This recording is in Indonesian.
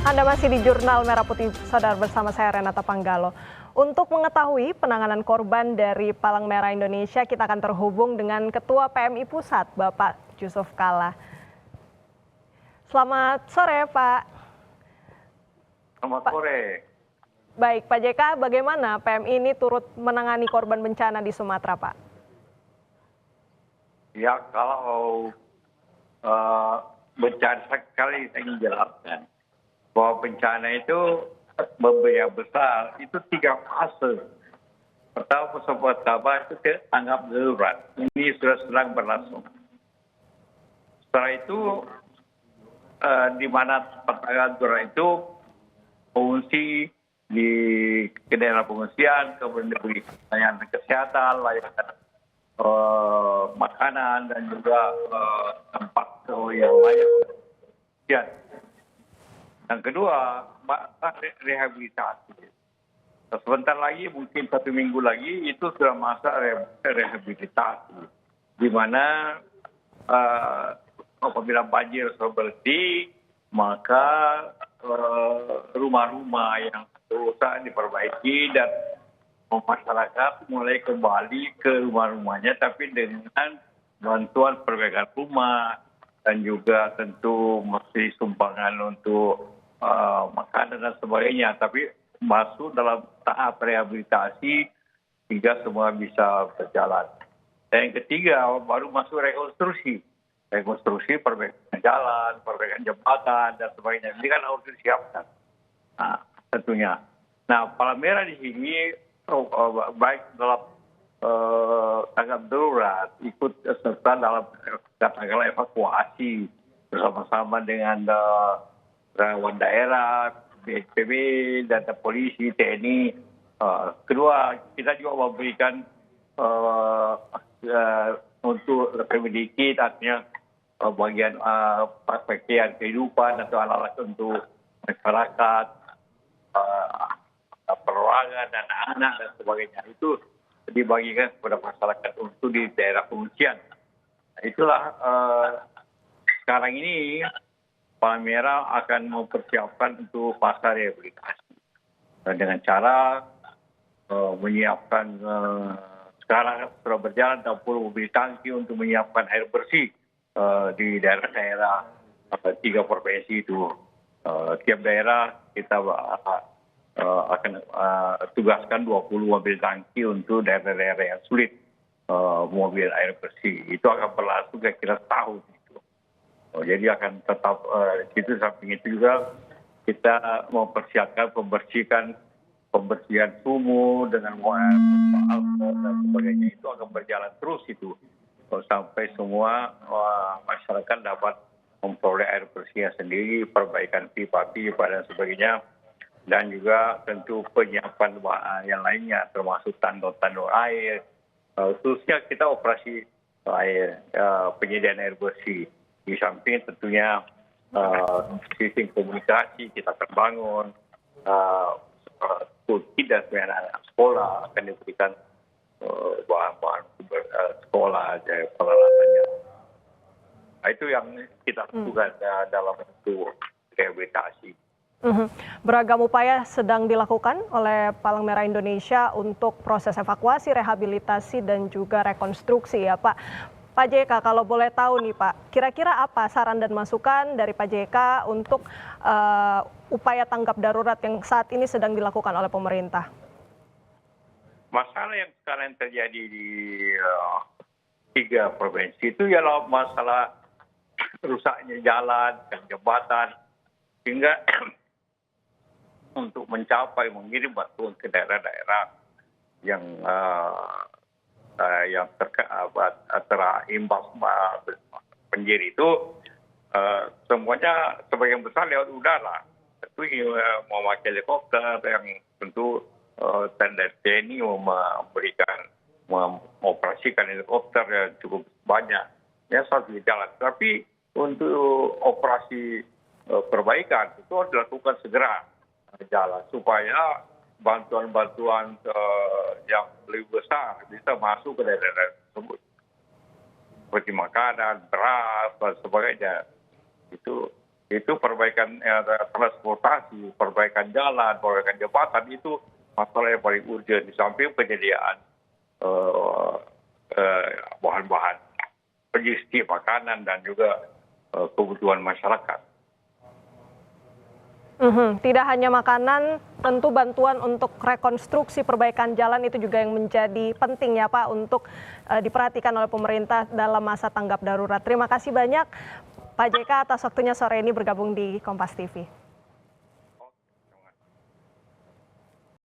Anda masih di Jurnal Merah Putih Saudara bersama saya Renata Panggalo. Untuk mengetahui penanganan korban dari Palang Merah Indonesia, kita akan terhubung dengan Ketua PMI Pusat, Bapak Jusuf Kalla. Selamat sore, Pak. Selamat sore. Baik, Pak JK, bagaimana PMI ini turut menangani korban bencana di Sumatera, Pak? Ya, kalau bencana sekali saya ingin jelaskan bahwa bencana itu berbeda besar, itu 3 fase. Pertama itu tanggap darurat. Ini sudah sedang berlangsung. Setelah itu di mana tanggap darurat itu pengungsi di daerah pengungsian, kemudian diberi layanan kesehatan, layanan makanan dan juga tempat yang layak. Yang kedua, rehabilitasi. Sebentar lagi, mungkin 1 minggu lagi, itu sudah masa rehabilitasi. Di mana apabila banjir seperti, maka rumah-rumah yang rusak diperbaiki dan masyarakat mulai kembali ke rumah-rumahnya, tapi dengan bantuan perbaikan rumah dan juga tentu masih sumbangan untuk makanan dan sebagainya, tapi masuk dalam tahap rehabilitasi hingga semua bisa berjalan. Dan yang ketiga, baru masuk rekonstruksi, perbaikan jalan, perbaikan jembatan dan sebagainya. Ini kan harus disiapkan, tentunya. Nah, Palang Merah di sini baik dalam tanggap darurat, ikut serta dalam katakanlah evakuasi bersama-sama dengan relawan daerah, BNPB, dan polisi, TNI. Kedua, kita juga memberikan untuk lebih sedikit, artinya bagian pakaian kehidupan atau alat-alat untuk masyarakat, perorangan dan anak-anak dan sebagainya. Itu dibagikan kepada masyarakat untuk di daerah pengungsian. Nah, itulah sekarang ini Palang Merah akan mempersiapkan untuk fase rehabilitasi dengan cara menyiapkan sekarang sudah berjalan 60 mobil tangki untuk menyiapkan air bersih di daerah-daerah 3 provinsi itu. Tiap daerah kita akan tugaskan 20 mobil tangki untuk daerah-daerah yang sulit mobil air bersih. Itu akan berlangsung kira-kira setahun. Jadi akan tetap itu, samping itu juga kita mempersiapkan pembersihan sumur dengan alkohol dan sebagainya. Itu akan berjalan terus itu sampai semua masyarakat dapat memperoleh air bersihnya sendiri, perbaikan pipa-pipa dan sebagainya, dan juga tentu penyiapan yang lainnya termasuk tandon-tandon air, khususnya kita operasi air, penyediaan air bersih. Di samping tentunya sistem komunikasi kita akan bangun, dan anak-anak sekolah akan diberikan bahan-bahan sekolah, peralatannya. Nah, itu yang kita lakukan dalam bentuk rehabilitasi. Beragam upaya sedang dilakukan oleh Palang Merah Indonesia untuk proses evakuasi, rehabilitasi, dan juga rekonstruksi ya Pak. Pak JK, kalau boleh tahu nih Pak, kira-kira apa saran dan masukan dari Pak JK untuk upaya tanggap darurat yang saat ini sedang dilakukan oleh pemerintah? Masalah yang sekarang terjadi di 3 provinsi itu ialah masalah rusaknya jalan dan jembatan, sehingga untuk mengirim bantuan ke daerah-daerah yang terimbas banjir itu semuanya sebagian besar lewat udara. Tentu memakai helikopter yang tentu dari TNI mengoperasikan helikopter yang cukup banyak. Ya, satu jalan. Tapi untuk operasi perbaikan itu harus dilakukan segera jalan supaya bantuan-bantuan yang lebih besar bisa masuk ke daerah tersebut, seperti makanan, beras dan sebagainya. Itu itu perbaikan transportasi, perbaikan jalan, perbaikan jembatan itu masalah yang paling urgent di samping penyediaan bahan-bahan logistik makanan dan juga kebutuhan masyarakat. Tidak hanya makanan, tentu bantuan untuk rekonstruksi perbaikan jalan itu juga yang menjadi penting ya Pak untuk diperhatikan oleh pemerintah dalam masa tanggap darurat. Terima kasih banyak Pak JK atas waktunya sore ini bergabung di Kompas TV.